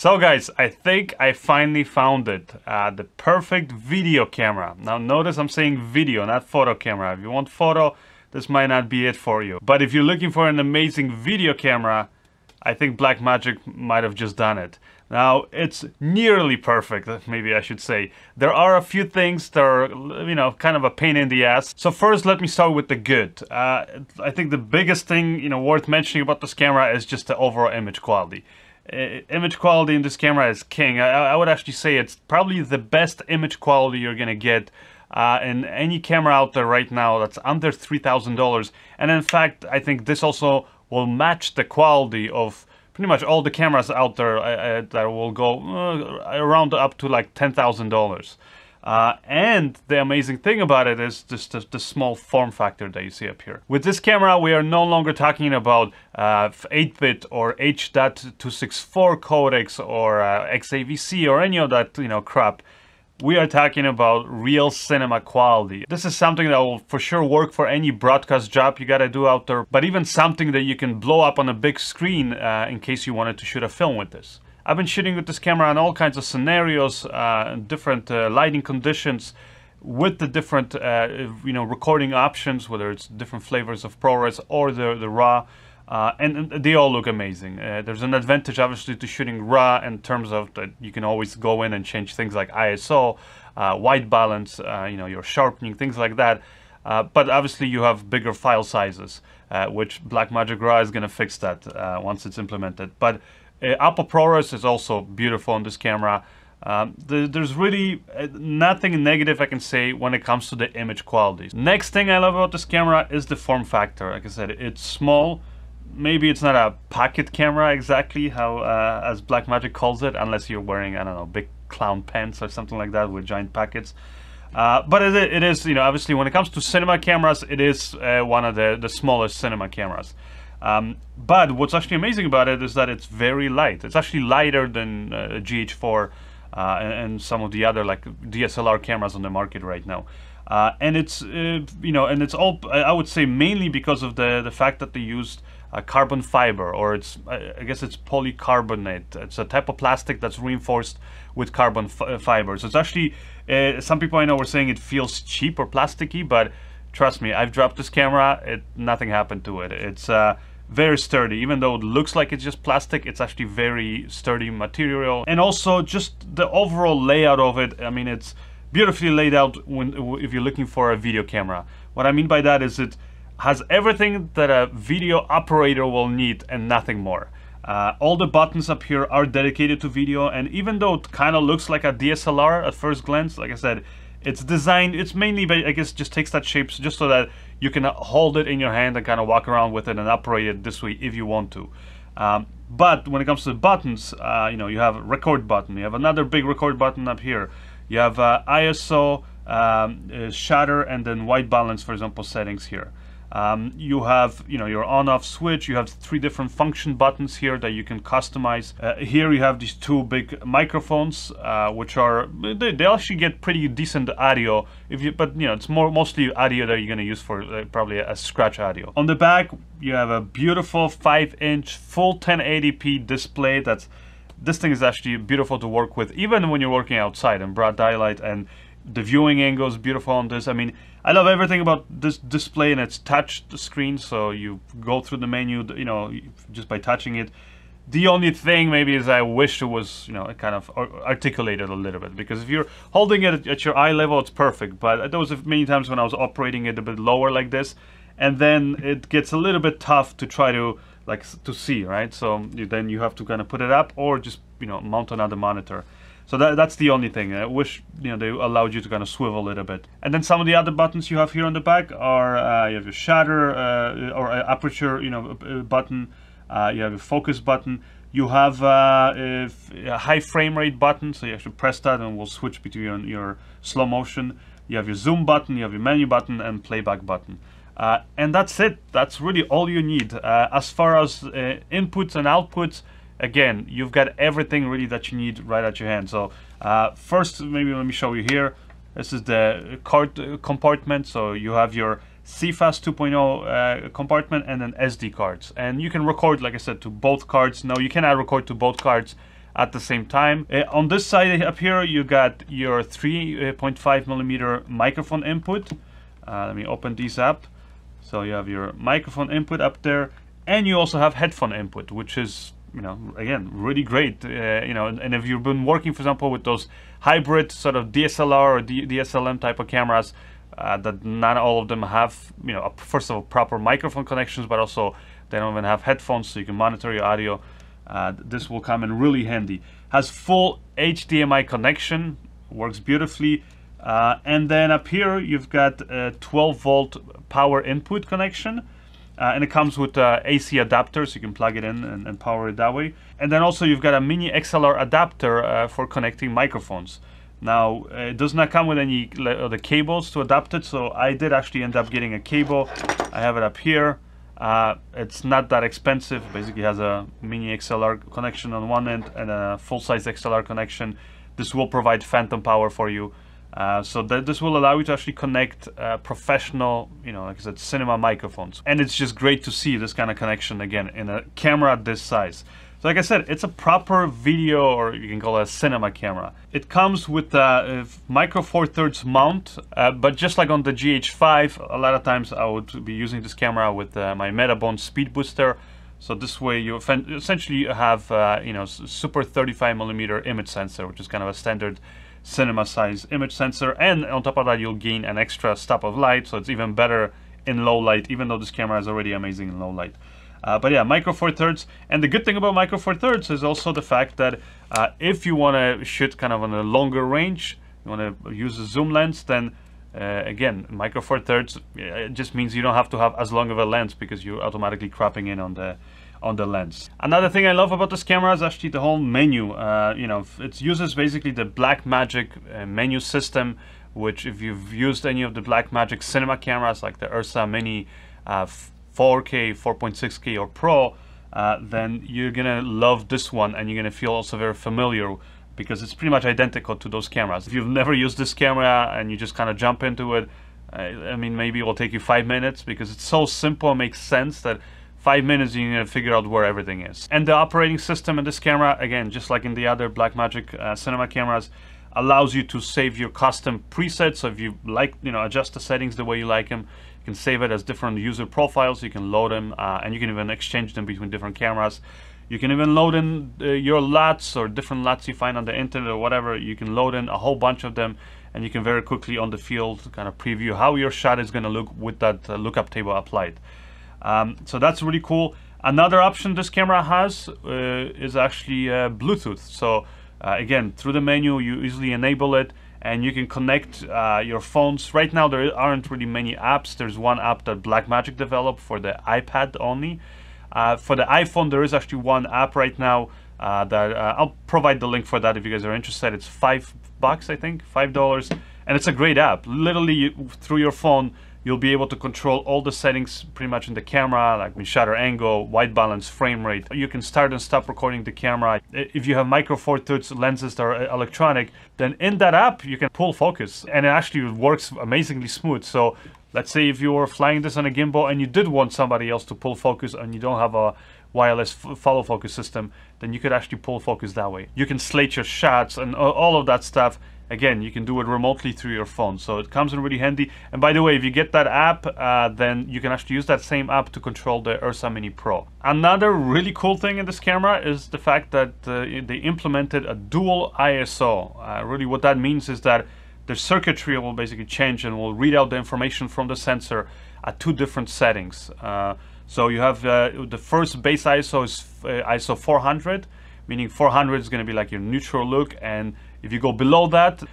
So guys, I think I finally found it. The perfect video camera. Now notice I'm saying video, not photo camera. If you want photo, this might not be it for you. But if you're looking for an amazing video camera, I think Blackmagic might have just done it. Now, it's nearly perfect, maybe I should say. There are a few things that are, you know, kind of a pain in the ass. So first, let me start with the good. I think the biggest thing, you know, worth mentioning about this camera is just the overall image quality. Image quality in this camera is king. I would actually say it's probably the best image quality you're gonna get in any camera out there right now that's under $3,000. And in fact, I think this also will match the quality of pretty much all the cameras out there that will go around up to like $10,000. And the amazing thing about it is just the small form factor that you see up here. With this camera, we are no longer talking about 8-bit or H.264 codecs or XAVC or any of that, you know, crap. We are talking about real cinema quality. This is something that will for sure work for any broadcast job you gotta do out there, but even something that you can blow up on a big screen in case you wanted to shoot a film with this. I've been shooting with this camera in all kinds of scenarios, different lighting conditions, with the different you know, recording options, whether it's different flavors of ProRes or the RAW. And they all look amazing. There's an advantage obviously to shooting RAW in terms of that you can always go in and change things like ISO, white balance, you know, your sharpening, things like that. But obviously you have bigger file sizes, which Blackmagic RAW is going to fix that once it's implemented. But Apple ProRes is also beautiful on this camera. There's really nothing negative I can say when it comes to the image quality. Next thing I love about this camera is the form factor. Like I said, it's small. Maybe it's not a pocket camera exactly how as Blackmagic calls it, unless you're wearing, I don't know, big clown pants or something like that with giant pockets. But it is, you know, obviously when it comes to cinema cameras, it is one of the smallest cinema cameras. But what's actually amazing about it is that it's very light. It's actually lighter than GH4 and some of the other like DSLR cameras on the market right now. And it's, you know, and it's all, I would say mainly because of the fact that they used carbon fiber, or it's, I guess it's polycarbonate. It's a type of plastic that's reinforced with carbon fiber. So it's actually, some people I know were saying it feels cheap or plasticky, but trust me, I've dropped this camera, nothing happened to it. It's very sturdy. Even though it looks like it's just plastic, it's actually very sturdy material. And also just the overall layout of it, I mean, it's beautifully laid out if you're looking for a video camera. What I mean by that is it has everything that a video operator will need and nothing more. All the buttons up here are dedicated to video, and even though it kind of looks like a DSLR at first glance, like I said, it's designed, it's mainly, I guess, just takes that shape just so that you can hold it in your hand and kind of walk around with it and operate it this way if you want to. But when it comes to the buttons, you know, you have a record button, you have another big record button up here, you have ISO, shutter, and then white balance, for example, settings here. You have, you know, your on-off switch. You have 3 different function buttons here that you can customize. Here you have these 2 big microphones, which are, they actually get pretty decent audio. But you know, it's mostly audio that you're gonna use for probably a scratch audio. On the back, you have a beautiful 5-inch full 1080p display. This thing is actually beautiful to work with, even when you're working outside in broad daylight, and the viewing angle is beautiful on this. I mean, I love everything about this display, and it's touch screen, so you go through the menu, you know, just by touching it. The only thing maybe is I wish it was, you know, kind of articulated a little bit, because if you're holding it at your eye level, it's perfect. But there was many times when I was operating it a bit lower like this, and then it gets a little bit tough to try to see, right? So then you have to kind of put it up or just, you know, mount another monitor. So that's the only thing. I wish, you know, they allowed you to kind of swivel a little bit. And then some of the other buttons you have here on the back are you have your shutter or aperture, you know, button. You have a focus button. You have a high frame rate button, so you have to press that and we'll switch between your slow motion. You have your zoom button, you have your menu button, and playback button. And that's it. That's really all you need. As far as inputs and outputs, again, you've got everything really that you need right at your hand. So first, maybe let me show you here. This is the card compartment. So you have your CFast 2.0 compartment and then SD cards. And you can record, like I said, to both cards. No, you cannot record to both cards at the same time. On this side up here, you got your 3.5mm microphone input. Let me open these up. So you have your microphone input up there, and you also have headphone input, which is, you know, again, really great. You know, and if you've been working, for example, with those hybrid sort of DSLR or DSLM type of cameras, that not all of them have, you know, first of all, proper microphone connections, but also they don't even have headphones, so you can monitor your audio. This will come in really handy. Has full HDMI connection, works beautifully. And then up here, you've got a 12-volt power input connection. And it comes with AC adapter, so you can plug it in and power it that way. And then also you've got a mini XLR adapter for connecting microphones. Now, it does not come with any the cables to adapt it, so I did actually end up getting a cable. I have it up here. It's not that expensive. Basically has a mini XLR connection on one end and a full-size XLR connection. This will provide phantom power for you. So that this will allow you to actually connect professional, you know, like I said, cinema microphones. And it's just great to see this kind of connection again in a camera this size. So like I said, it's a proper video, or you can call it a cinema camera. It comes with a micro four thirds mount, but just like on the GH5, a lot of times I would be using this camera with my Metabone speed booster. So this way you essentially have, you know, super 35mm image sensor, which is kind of a standard cinema size image sensor, and on top of that you'll gain an extra stop of light, so it's even better in low light, even though this camera is already amazing in low light. But yeah, micro four thirds, and the good thing about micro four thirds is also the fact that if you want to shoot kind of on a longer range, you want to use a zoom lens, then again, micro four thirds, it just means you don't have to have as long of a lens because you're automatically cropping in on the lens. Another thing I love about this camera is actually the whole menu. You know, it uses basically the Blackmagic menu system, which if you've used any of the Blackmagic cinema cameras like the Ursa Mini 4K, 4.6K or Pro, then you're gonna love this one, and you're gonna feel also very familiar because it's pretty much identical to those cameras. If you've never used this camera and you just kind of jump into it, I mean, maybe it will take you 5 minutes because it's so simple and makes sense that 5 minutes you need to figure out where everything is. And the operating system in this camera, again, just like in the other Blackmagic cinema cameras, allows you to save your custom presets. So if you like, you know, adjust the settings the way you like them, you can save it as different user profiles. You can load them, and you can even exchange them between different cameras. You can even load in your LUTs or different LUTs you find on the internet or whatever. You can load in a whole bunch of them, and you can very quickly on the field kind of preview how your shot is going to look with that lookup table applied. So that's really cool. Another option this camera has is actually Bluetooth. So again, through the menu, you easily enable it, and you can connect your phones. Right now, there aren't really many apps. There's one app that Blackmagic developed for the iPad only. For the iPhone, there is actually one app right now that I'll provide the link for that if you guys are interested. It's $5, I think, $5, and it's a great app. Literally, through your phone, you'll be able to control all the settings pretty much in the camera, like shutter angle, white balance, frame rate. You can start and stop recording the camera. If you have micro four thirds lenses that are electronic, then in that app you can pull focus, and it actually works amazingly smooth. So let's say if you were flying this on a gimbal and you did want somebody else to pull focus and you don't have a wireless follow focus system, then you could actually pull focus that way. You can slate your shots and all of that stuff. Again, you can do it remotely through your phone, so it comes in really handy. And by the way, if you get that app, then you can actually use that same app to control the Ursa Mini Pro. Another really cool thing in this camera is the fact that they implemented a dual ISO. Really what that means is that the circuitry will basically change and will read out the information from the sensor at two different settings. So you have the first base ISO is ISO 400, meaning 400 is going to be like your neutral look, and if you go below that,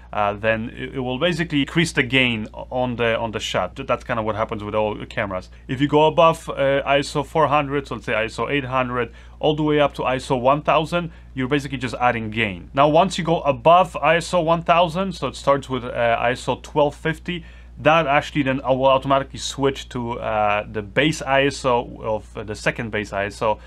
then it will basically increase the gain on the shot. That's kind of what happens with all cameras. If you go above ISO 400, so let's say ISO 800, all the way up to ISO 1000, you're basically just adding gain. Now, once you go above ISO 1000, so it starts with ISO 1250, that actually then will automatically switch to the base ISO of the second base ISO,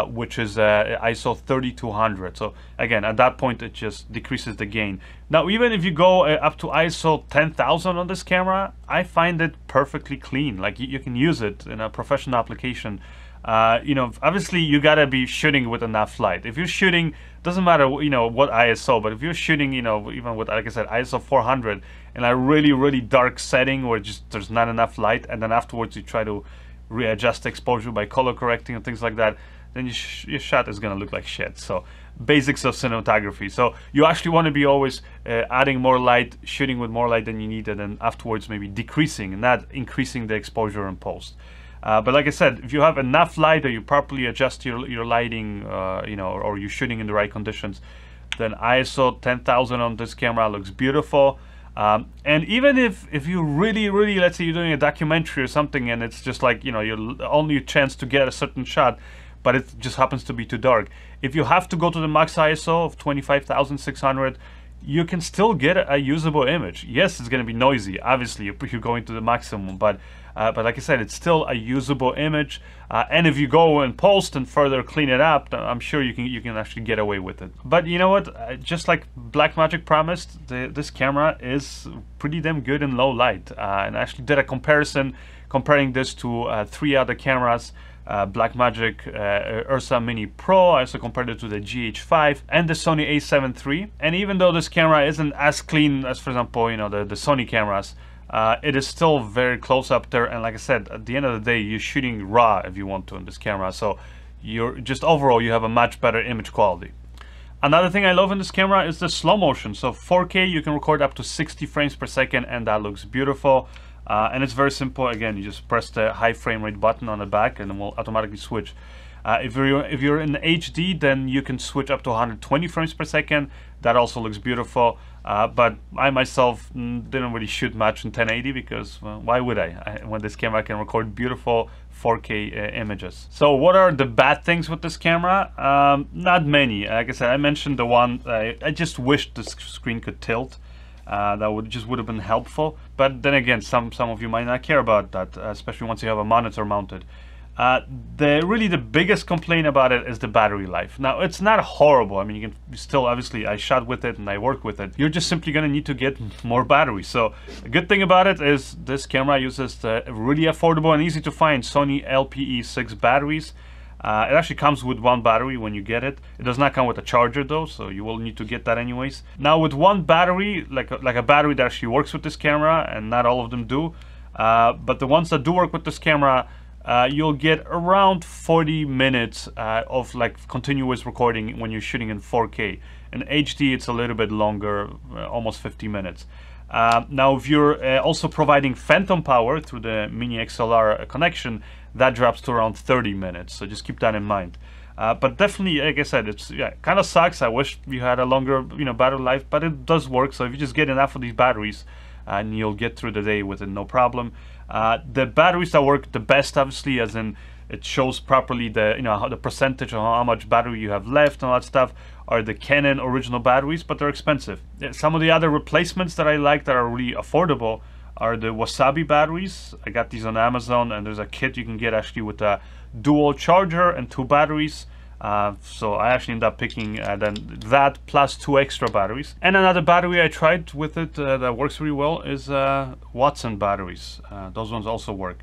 which is ISO 3200. So again, at that point, it just decreases the gain. Now, even if you go up to ISO 10,000 on this camera, I find it perfectly clean. Like you can use it in a professional application You know, obviously you gotta be shooting with enough light. If you're shooting, doesn't matter, you know, what ISO, but if you're shooting, you know, even with, like I said, ISO 400 in a really dark setting where just there's not enough light, and then afterwards you try to readjust exposure by color correcting and things like that, then your shot is gonna look like shit. So basics of cinematography. So you actually want to be always adding more light, shooting with more light than you need, and then afterwards maybe decreasing and not increasing the exposure in post. But like I said, if you have enough light, or you properly adjust your lighting, you know, or you're shooting in the right conditions, then ISO 10,000 on this camera looks beautiful. And even if you really, let's say you're doing a documentary or something, and it's just like, you know, your only chance to get a certain shot, but it just happens to be too dark. If you have to go to the max ISO of 25,600, you can still get a usable image. Yes, it's going to be noisy, obviously, if you're going to the maximum, but like I said, it's still a usable image. And if you go and post and further clean it up, I'm sure you can actually get away with it. But you know what? Just like Blackmagic promised, this camera is pretty damn good in low light. And I actually did a comparison, comparing this to 3 other cameras. Blackmagic Ursa Mini Pro. I also compared it to the GH5 and the Sony a7 III. And even though this camera isn't as clean as, for example, you know, the Sony cameras, it is still very close up there. And like I said, at the end of the day, you're shooting raw if you want to in this camera. So you're just overall, you have a much better image quality. Another thing I love in this camera is the slow motion. So 4K, you can record up to 60 frames per second, and that looks beautiful. And it's very simple. Again, you just press the high frame rate button on the back and it will automatically switch. If you're in HD, then you can switch up to 120 frames per second. That also looks beautiful. But I myself didn't really shoot much in 1080 because, well, why would I when this camera can record beautiful 4K images? So what are the bad things with this camera? Not many. Like I said, I mentioned the one, I just wish the screen could tilt. That would have been helpful, but then again, some of you might not care about that, especially once you have a monitor mounted. The biggest complaint about it is the battery life. Now, it's not horrible. I mean, you can still, obviously, I shot with it and I work with it. You're just simply going to need to get more batteries. So a good thing about it is this camera uses the really affordable and easy to find Sony LPE6 batteries. It actually comes with one battery when you get it. It does not come with a charger though, so you will need to get that anyways. Now with one battery, like a battery that actually works with this camera, and not all of them do, but the ones that do work with this camera, you'll get around 40 minutes of like continuous recording when you're shooting in 4K. In HD, it's a little bit longer, almost 50 minutes. Now, if you're also providing phantom power through the mini XLR connection, that drops to around 30 minutes. So just keep that in mind. But definitely, like I said, it's kind of sucks. I wish you had a longer, battery life, but it does work. So if you just get enough of these batteries, and you'll get through the day with it, no problem. The batteries that work the best, obviously, as in it shows properly the percentage of how much battery you have left and all that stuff, are the Canon original batteries, but they're expensive. Some of the other replacements that I like that are really affordable are the Wasabi batteries. I got these on Amazon, and there's a kit you can get actually with a dual charger and 2 batteries. So I actually ended up picking then that plus 2 extra batteries. And another battery I tried with it that works really well is Watson batteries. Those ones also work.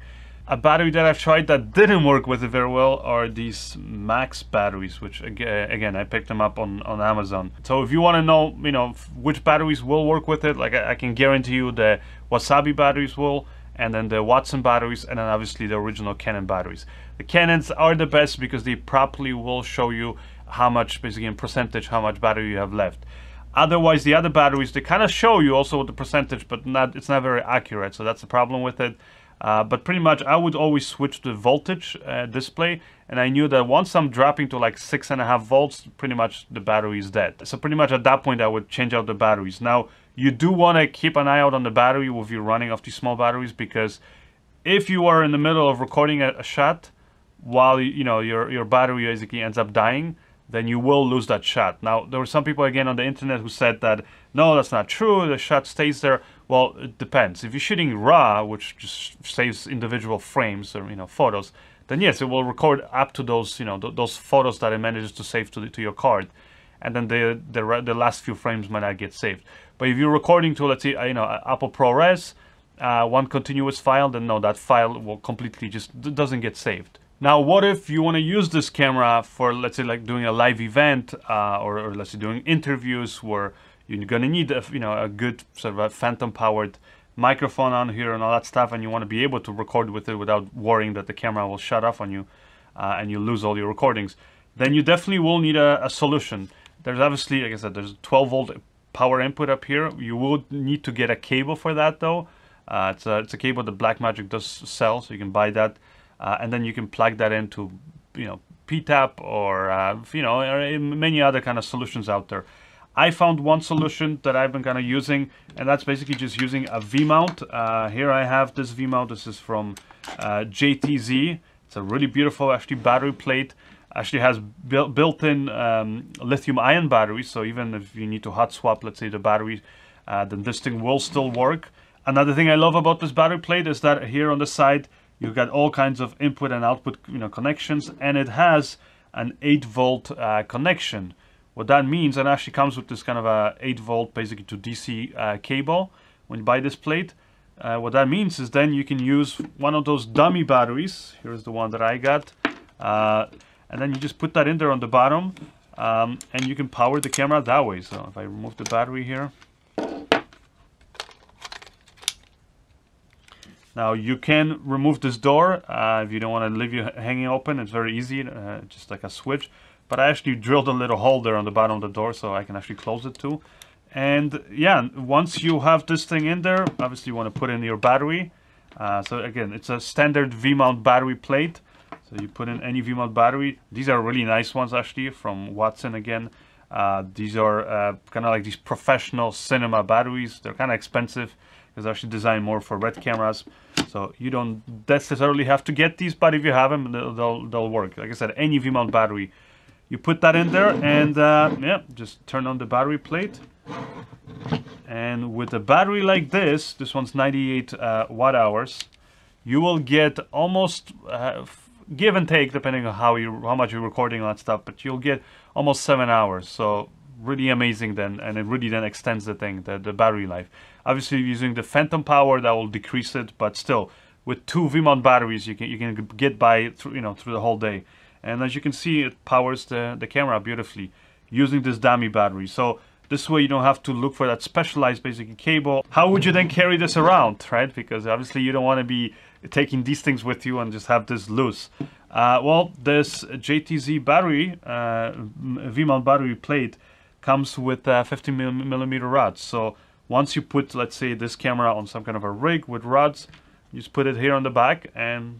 A battery that I've tried that didn't work with it very well are these Max batteries, which again I picked them up on Amazon. So if you want to know, which batteries will work with it, like I can guarantee you the Wasabi batteries will, and then the Watson batteries, and then obviously the original Canon batteries. The Canons are the best because they properly will show you how much, basically in percentage, how much battery you have left. Otherwise, the other batteries, they kind of show you also the percentage, but it's not very accurate. So that's the problem with it. But pretty much, I would always switch to the voltage display, and I knew that once I'm dropping to like 6.5 volts, pretty much the battery is dead. So pretty much at that point, I would change out the batteries. Now, you do want to keep an eye out on the battery if you're running off these small batteries, because if you are in the middle of recording a shot while your battery basically ends up dying, then you will lose that shot. Now, there were some people again on the internet who said that no, that's not true, the shot stays there. Well, it depends. If you're shooting RAW, which just saves individual frames or photos, then yes, it will record up to those those photos that it manages to save to your card, and then the last few frames might not get saved. But if you're recording to, let's say, Apple ProRes, one continuous file, then no, that file will completely just doesn't get saved. Now, what if you want to use this camera for, let's say, like doing a live event, or let's say doing interviews where you're going to need a good sort of a phantom powered microphone on here and all that stuff, and you want to be able to record with it without worrying that the camera will shut off on you and you lose all your recordings, then you definitely will need a solution. There's obviously, like I said, there's a 12-volt power input up here. You will need to get a cable for that though. It's a cable that Blackmagic does sell, so you can buy that. And then you can plug that into, PTAP or many other kind of solutions out there. I found one solution that I've been kind of using, and that's basically just using a V-mount. Here I have this V-mount. This is from JTZ. It's a really beautiful, actually, battery plate. Actually has built-in lithium-ion batteries, so even if you need to hot swap, let's say, the battery, then this thing will still work. Another thing I love about this battery plate is that here on the side, you've got all kinds of input and output connections, and it has an 8-volt connection. What that means, it actually comes with this kind of a 8-volt basically to DC cable when you buy this plate. What that means is then you can use one of those dummy batteries. Here's the one that I got. And then you just put that in there on the bottom, and you can power the camera that way. So if I remove the battery here. Now you can remove this door if you don't want to leave it hanging open. It's very easy, just like a switch. But I actually drilled a little hole there on the bottom of the door so I can actually close it too. And yeah, once you have this thing in there, obviously you want to put in your battery. So again, it's a standard V-mount battery plate. So you put in any V-mount battery. These are really nice ones actually from Watson again. These are kind of like these professional cinema batteries. They're kind of expensive because they're actually designed more for red cameras. So you don't necessarily have to get these, but if you have them, they'll work. Like I said, any V-mount battery. You put that in there and yeah, just turn on the battery plate. And with a battery like this one's 98 watt hours, you will get almost, give and take depending on how much you're recording on that stuff, but you'll get almost 7 hours. So really amazing then, and it really then extends the battery life. Obviously using the phantom power, that will decrease it, but still with 2 V-mount batteries you can get by through the whole day. And as you can see, it powers the camera beautifully using this dummy battery. So this way you don't have to look for that specialized basic cable. How would you then carry this around, right? Because obviously you don't want to be taking these things with you and just have this loose. Well, this JTZ battery, V-mount battery plate, comes with 50mm rods. So once you put, let's say, this camera on some kind of a rig with rods, you just put it here on the back, and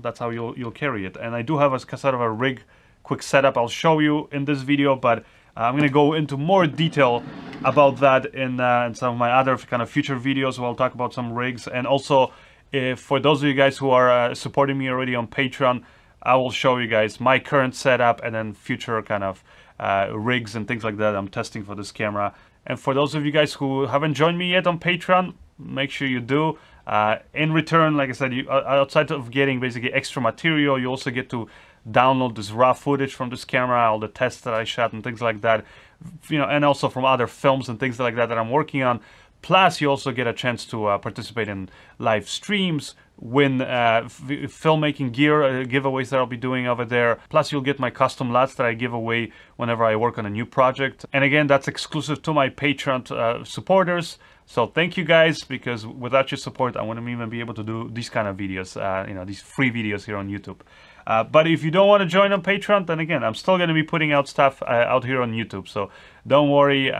that's how you'll carry it. And I do have a sort of a rig quick setup I'll show you in this video, but I'm going to go into more detail about that in some of my other kind of future videos where I'll talk about some rigs. And also, for those of you guys who are supporting me already on Patreon, I will show you guys my current setup and then future kind of rigs and things like that I'm testing for this camera. And for those of you guys who haven't joined me yet on Patreon, make sure you do. In return, like I said, outside of getting basically extra material, you also get to download this raw footage from this camera, all the tests that I shot and things like that, and also from other films and things like that I'm working on. Plus, you also get a chance to participate in live streams, win filmmaking gear giveaways that I'll be doing over there. Plus, you'll get my custom LUTs that I give away whenever I work on a new project. And again, that's exclusive to my Patreon supporters. So thank you guys, because without your support, I wouldn't even be able to do these kind of videos, these free videos here on YouTube. But if you don't want to join on Patreon, then again, I'm still going to be putting out stuff out here on YouTube. So don't worry,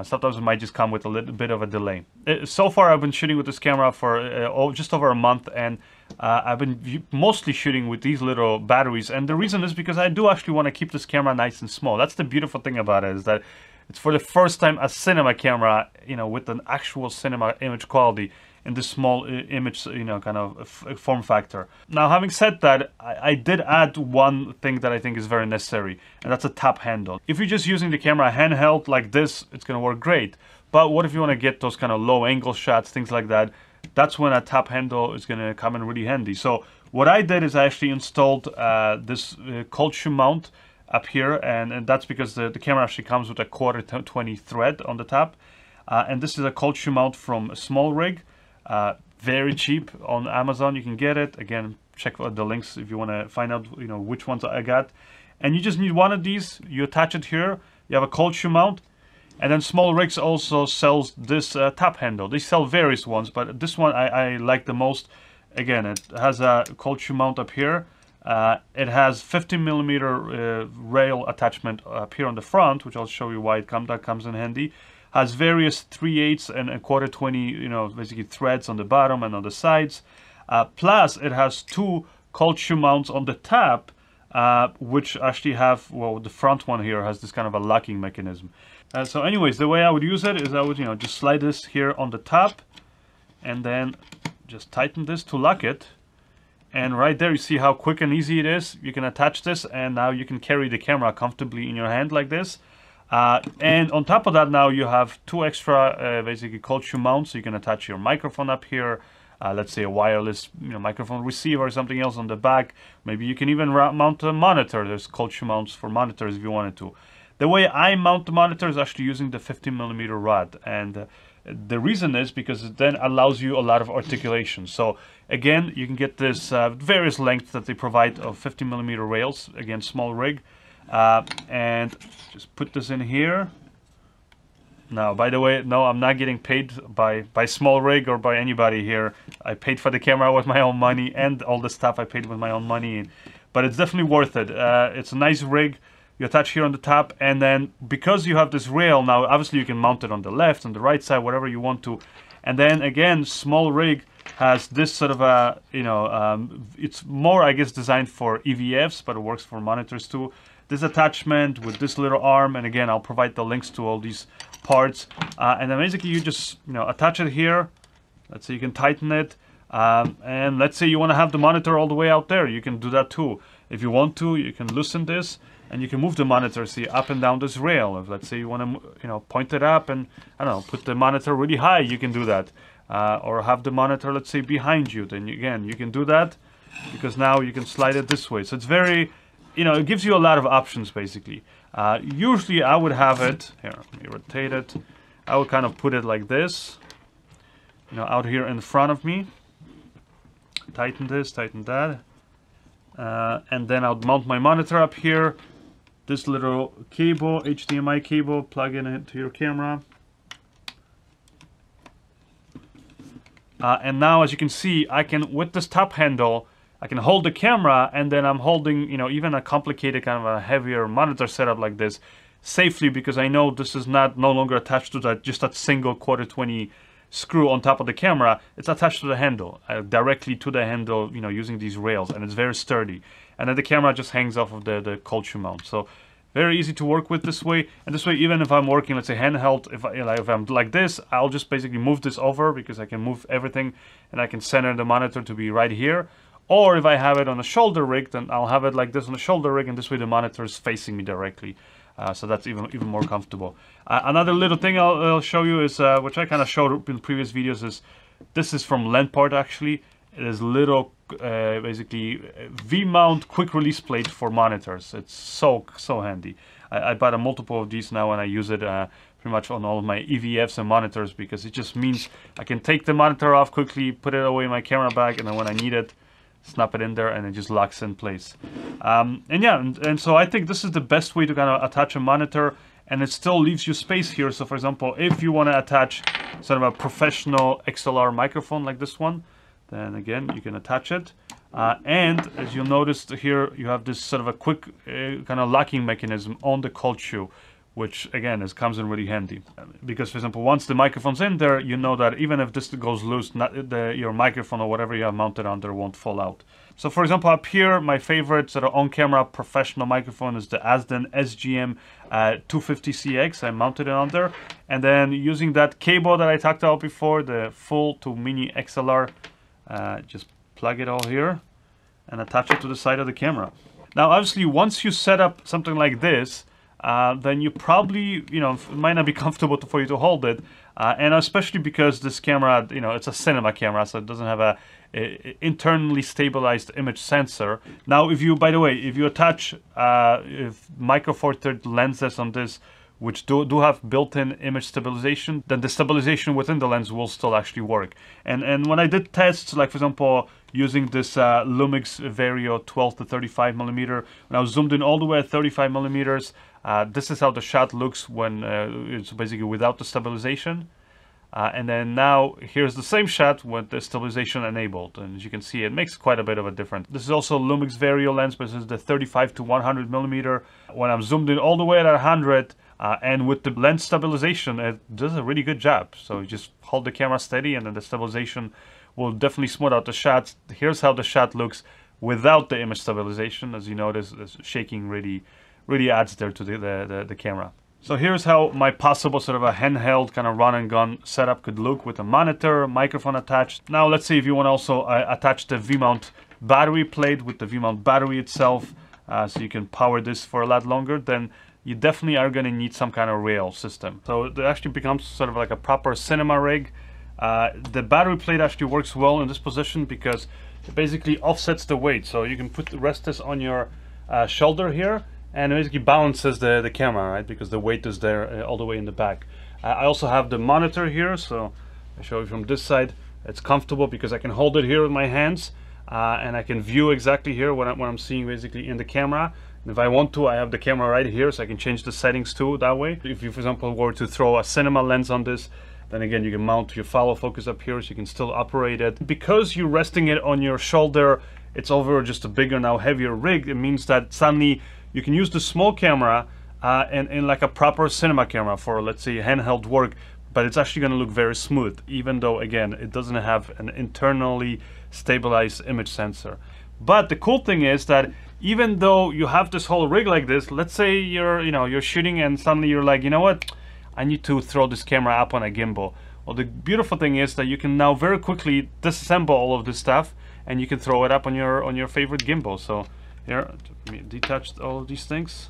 sometimes it might just come with a little bit of a delay. So far, I've been shooting with this camera for just over a month, and I've been mostly shooting with these little batteries. And the reason is because I do actually want to keep this camera nice and small. That's the beautiful thing about it, is that it's for the first time a cinema camera, with an actual cinema image quality in this small image, kind of form factor. Now, having said that, I did add one thing that I think is very necessary, and that's a top handle. If you're just using the camera handheld like this, it's going to work great. But what if you want to get those kind of low angle shots, things like that? That's when a top handle is going to come in really handy. So what I did is I actually installed this cold shoe mount up here, and that's because the camera actually comes with a 1/4 thread on the top. And this is a cold shoe mount from SmallRig. Very cheap on Amazon, you can get it. Again, check the links if you want to find out, you know, which ones I got. And you just need one of these. You attach it here. You have a cold shoe mount. And then SmallRig also sells this top handle. They sell various ones, but this one I like the most. Again, it has a cold shoe mount up here. It has 50mm rail attachment up here on the front, which I'll show you why that comes in handy. Has various 3/8 and a 1/4-20, you know, basically threads on the bottom and on the sides. Plus, it has two cold shoe mounts on the top, which actually have, well, the front one here has this kind of a locking mechanism. So anyways, the way I would use it is I would, you know, just slide this here on the top and then just tighten this to lock it. And right there, you see how quick and easy it is. You can attach this, and now you can carry the camera comfortably in your hand like this. And on top of that, now you have two extra basically cold shoe mounts, so you can attach your microphone up here. Let's say a wireless, you know, microphone receiver or something else on the back. Maybe you can even mount a monitor. There's cold shoe mounts for monitors if you wanted to. The way I mount the monitor is actually using the 50mm rod, and the reason is because it then allows you a lot of articulation. So again, you can get this various lengths that they provide of 50mm rails, again SmallRig, and just put this in here. Now, by the way, no, I'm not getting paid by SmallRig or by anybody here. I paid for the camera with my own money, and all the stuff I paid with my own money, but it's definitely worth it. It's a nice rig. You attach here on the top, and then because you have this rail, now obviously you can mount it on the left, on the right side, whatever you want to. And then again, SmallRig has this sort of a, you know, it's more, I guess, designed for EVFs, but it works for monitors too. This attachment with this little arm, and again, I'll provide the links to all these parts. And then basically you just, you know, attach it here. Let's say you can tighten it. And let's say you want to have the monitor all the way out there. You can do that too. If you want to, you can loosen this, and you can move the monitor, see, up and down this rail. If let's say you want to, you know, point it up and, I don't know, put the monitor really high, you can do that. Or have the monitor, let's say, behind you. Then again, you can do that because now you can slide it this way. So it's very, you know, it gives you a lot of options basically. Usually I would have it, here, let me rotate it. I would kind of put it like this, you know, out here in front of me. Tighten this, tighten that. And then I'll mount my monitor up here. This little cable, HDMI cable, plug in into your camera. And now, as you can see, I can, with this top handle, I can hold the camera, and then I'm holding, you know, even a complicated kind of a heavier monitor setup like this safely, because I know this is no longer attached to that, just that single 1/4-20 screw on top of the camera. It's attached to the handle, directly to the handle, you know, using these rails, and it's very sturdy. And then the camera just hangs off of the cold shoe mount. So very easy to work with this way. And this way, even if I'm working, let's say handheld, if I'm like this, I'll just basically move this over, because I can move everything, and I can center the monitor to be right here. Or if I have it on a shoulder rig, then I'll have it like this on a shoulder rig, and this way the monitor is facing me directly. So that's even more comfortable. Another little thing I'll show you is, which I kind of showed in previous videos, is this is from Lentport actually. It is little, basically V-mount quick release plate for monitors. It's so handy. I bought a multiple of these now, and I use it pretty much on all of my EVFs and monitors, because it just means I can take the monitor off quickly, put it away in my camera bag, and then when I need it, snap it in there, and it just locks in place. And yeah, and so I think this is the best way to kind of attach a monitor, and it still leaves you space here. So for example, if you want to attach sort of a professional XLR microphone like this one, then again, you can attach it. And as you'll notice here, you have this sort of a quick kind of locking mechanism on the cold shoe, which again comes in really handy. Because for example, once the microphone's in there, you know that even if this goes loose, your microphone or whatever you have mounted on there won't fall out. So for example, up here, my favorite sort of on-camera professional microphone is the Azden SGM 250CX. I mounted it on there. And then using that cable that I talked about before, the full to mini XLR, just plug it all here and attach it to the side of the camera. Now, obviously, once you set up something like this, then you probably, you know, it might not be comfortable for you to hold it. And especially because this camera, you know, it's a cinema camera, so it doesn't have a internally stabilized image sensor. Now, if you, by the way, if you attach Micro Four Thirds lenses on this, which do have built-in image stabilization, then the stabilization within the lens will still actually work. And when I did tests, like for example, using this Lumix Vario 12 to 35 millimeter. When I was zoomed in all the way at 35 millimeters, this is how the shot looks when it's basically without the stabilization. And then now here's the same shot with the stabilization enabled, and as you can see, it makes quite a bit of a difference. This is also Lumix Vario lens, but this is the 35 to 100 millimeter. When I'm zoomed in all the way at 100, and with the lens stabilization, it does a really good job. So you just hold the camera steady, and then the stabilization will definitely smooth out the shots. Here's how the shot looks without the image stabilization. As you notice, this shaking really adds there to the camera. So here's how my possible sort of a handheld kind of run and gun setup could look with a monitor, microphone attached. Now let's see if you want to also attach the V-mount battery plate with the V-mount battery itself, so you can power this for a lot longer. Then you definitely are going to need some kind of rail system. So it actually becomes sort of like a proper cinema rig. The battery plate actually works well in this position because it basically offsets the weight. So you can rest this on your shoulder here, and it basically balances the camera, right? Because the weight is there all the way in the back. I also have the monitor here, so I show you from this side. It's comfortable because I can hold it here with my hands, and I can view exactly here what I'm seeing basically in the camera. And if I want to, I have the camera right here, so I can change the settings too that way. If you, for example, were to throw a cinema lens on this, then again, you can mount your follow focus up here, so you can still operate it. Because you're resting it on your shoulder, it's over just a bigger, now heavier rig. It means that suddenly you can use the small camera in like a proper cinema camera for, let's say, handheld work, but it's actually going to look very smooth, even though, again, it doesn't have an internally stabilized image sensor. But the cool thing is that even though you have this whole rig like this, let's say you're shooting and suddenly you're like, you know what, I need to throw this camera up on a gimbal. Well, the beautiful thing is that you can now very quickly disassemble all of this stuff, and you can throw it up on your favorite gimbal. So here, let me detach all of these things.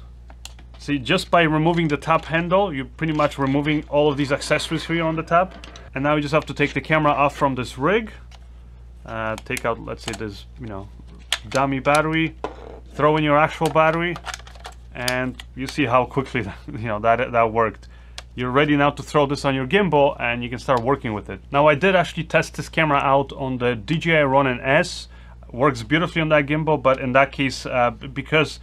See, just by removing the top handle, you're pretty much removing all of these accessories here on the top. And now you just have to take the camera off from this rig, take out, let's say, this dummy battery, throw in your actual battery, and you see how quickly that worked. You're ready now to throw this on your gimbal, and you can start working with it. Now, I did actually test this camera out on the DJI Ronin-S. Works beautifully on that gimbal, but in that case, because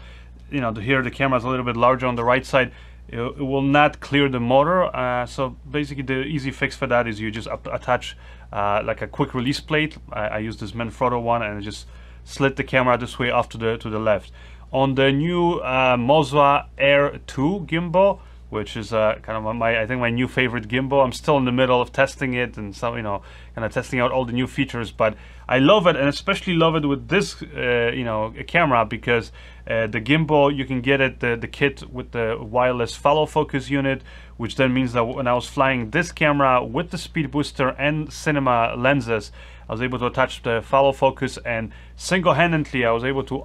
here the camera is a little bit larger on the right side, it will not clear the motor. So basically, the easy fix for that is you just attach like a quick release plate. I use this Manfrotto one, and just slid the camera this way off to the left. On the new MOZA Air 2 gimbal, which is kind of I think my new favorite gimbal. I'm still in the middle of testing it and some, kind of testing out all the new features, but I love it, and especially love it with this, camera, because the gimbal, you can get it, the kit with the wireless follow focus unit, which then means that when I was flying this camera with the speed booster and cinema lenses, I was able to attach the follow focus, and single-handedly I was able to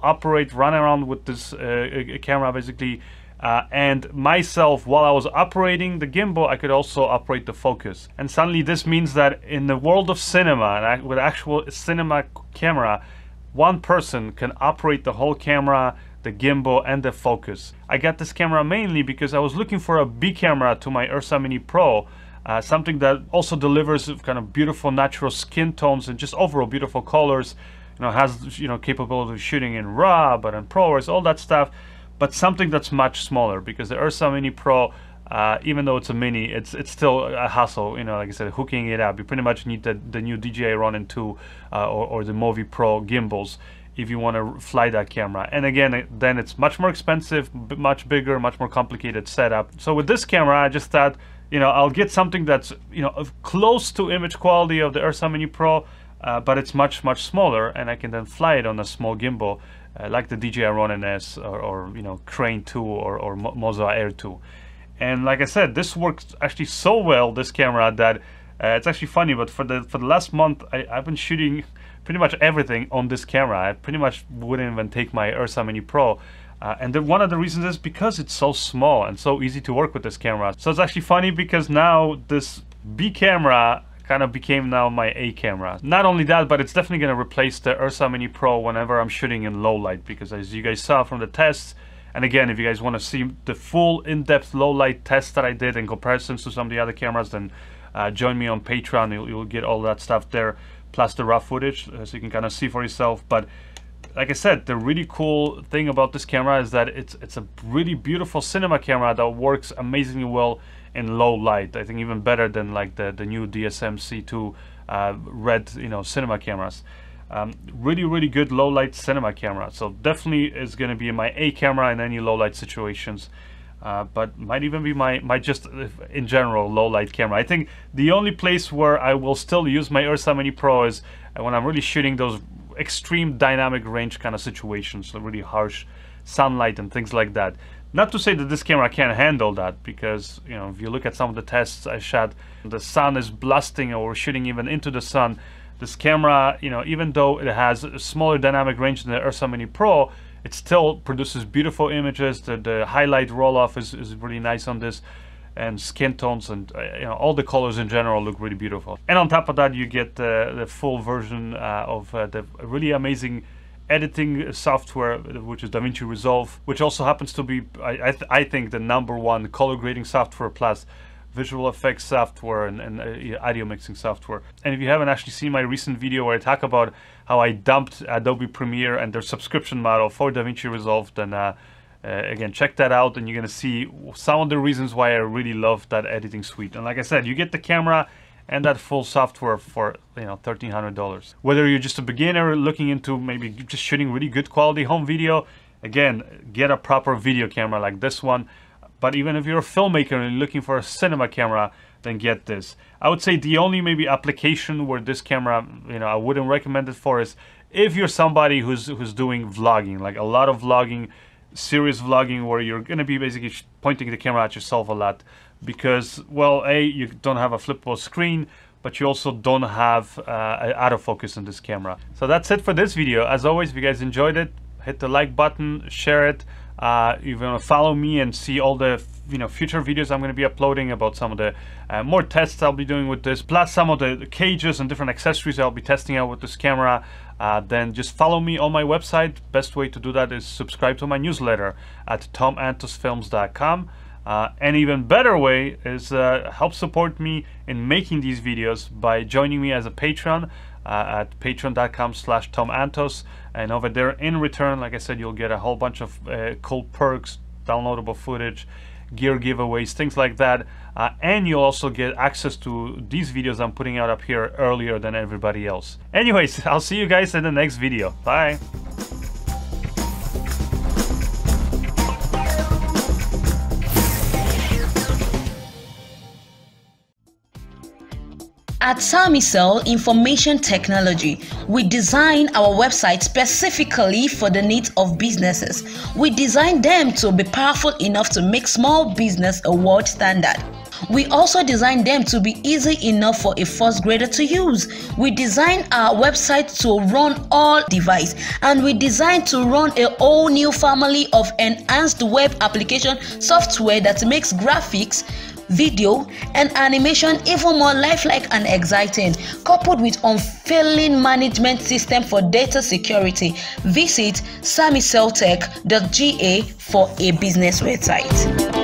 run around with this camera basically. And myself, while I was operating the gimbal, I could also operate the focus. And suddenly this means that in the world of cinema, and with actual cinema camera, one person can operate the whole camera, the gimbal, and the focus. I got this camera mainly because I was looking for a B camera to my Ursa Mini Pro, something that also delivers kind of beautiful natural skin tones and just overall beautiful colors, has capability of shooting in RAW, but in ProRes, all that stuff. But something that's much smaller, because the Ursa Mini Pro, even though it's a mini, it's still a hassle. Like I said, hooking it up. You pretty much need the new DJI Ronin-2 or the Movi Pro gimbals if you want to fly that camera. And again, then it's much more expensive, much bigger, much more complicated setup. So with this camera, I just thought, I'll get something that's close to image quality of the Ursa Mini Pro, but it's much smaller, and I can then fly it on a small gimbal. Like the DJI Ronin-S or Crane 2 or MOZA Air 2. And like I said, this works actually so well, this camera, that it's actually funny, but for the last month, I've been shooting pretty much everything on this camera. I pretty much wouldn't even take my Ursa Mini Pro. And one of the reasons is because it's so small and so easy to work with this camera. So it's actually funny because now this B camera kind of became now my A camera. Not only that, but it's definitely going to replace the Ursa Mini Pro whenever I'm shooting in low light, because as you guys saw from the tests, and again, if you guys want to see the full in-depth low light test that I did in comparisons to some of the other cameras, then join me on Patreon. You'll get all that stuff there, plus the raw footage, so you can kind of see for yourself. But like I said, the really cool thing about this camera is that it's a really beautiful cinema camera that works amazingly well in low light. I think even better than like the new DSM C2 red, cinema cameras. Really good low light cinema camera. So definitely is going to be my A camera in any low light situations. But might even be my just in general low light camera. I think the only place where I will still use my Ursa Mini Pro is when I'm really shooting those extreme dynamic range kind of situations, so really harsh sunlight and things like that. Not to say that this camera can't handle that, because if you look at some of the tests I shot, the sun is blasting or we're shooting even into the sun. This camera, even though it has a smaller dynamic range than the Ursa Mini Pro, it still produces beautiful images. The highlight roll-off is really nice on this, and skin tones and all the colors in general look really beautiful. And on top of that, you get the full version of the really amazing editing software, which is DaVinci Resolve, which also happens to be, I think, the #1 color grading software plus visual effects software and audio mixing software. And if you haven't actually seen my recent video where I talk about how I dumped Adobe Premiere and their subscription model for DaVinci Resolve, then again, check that out, and you're gonna see some of the reasons why I really love that editing suite. And like I said, you get the camera and that full software for $1,300. Whether you're just a beginner looking into maybe just shooting really good quality home video, again, get a proper video camera like this one. But even if you're a filmmaker and you're looking for a cinema camera, then get this. I would say the only maybe application where this camera, I wouldn't recommend it for is if you're somebody who's doing vlogging, like a lot of vlogging, serious vlogging, where you're going to be basically pointing the camera at yourself a lot, because, well, A, you don't have a flippable screen, but you also don't have autofocus in this camera. So that's it for this video. As always, if you guys enjoyed it, hit the like button, share it. If you want to follow me and see all the future videos I'm going to be uploading about some of the more tests I'll be doing with this, plus some of the cages and different accessories I'll be testing out with this camera, then just follow me on my website. Best way to do that is subscribe to my newsletter at tomantosfilms.com. An even better way is help support me in making these videos by joining me as a patron at patreon.com/tomantos. And over there, in return, like I said, you'll get a whole bunch of cool perks, downloadable footage, gear giveaways, things like that. And you'll also get access to these videos I'm putting out up here earlier than everybody else. Anyways, I'll see you guys in the next video. Bye. At Samicel Information Technology, we design our website specifically for the needs of businesses. We design them to be powerful enough to make small business a world standard. We also design them to be easy enough for a first grader to use. We design our website to run all devices, and we design to run a whole new family of enhanced web application software that makes graphics, video and animation even more lifelike and exciting, coupled with unfailing management system for data security. Visit samiceltech.ga for a business website.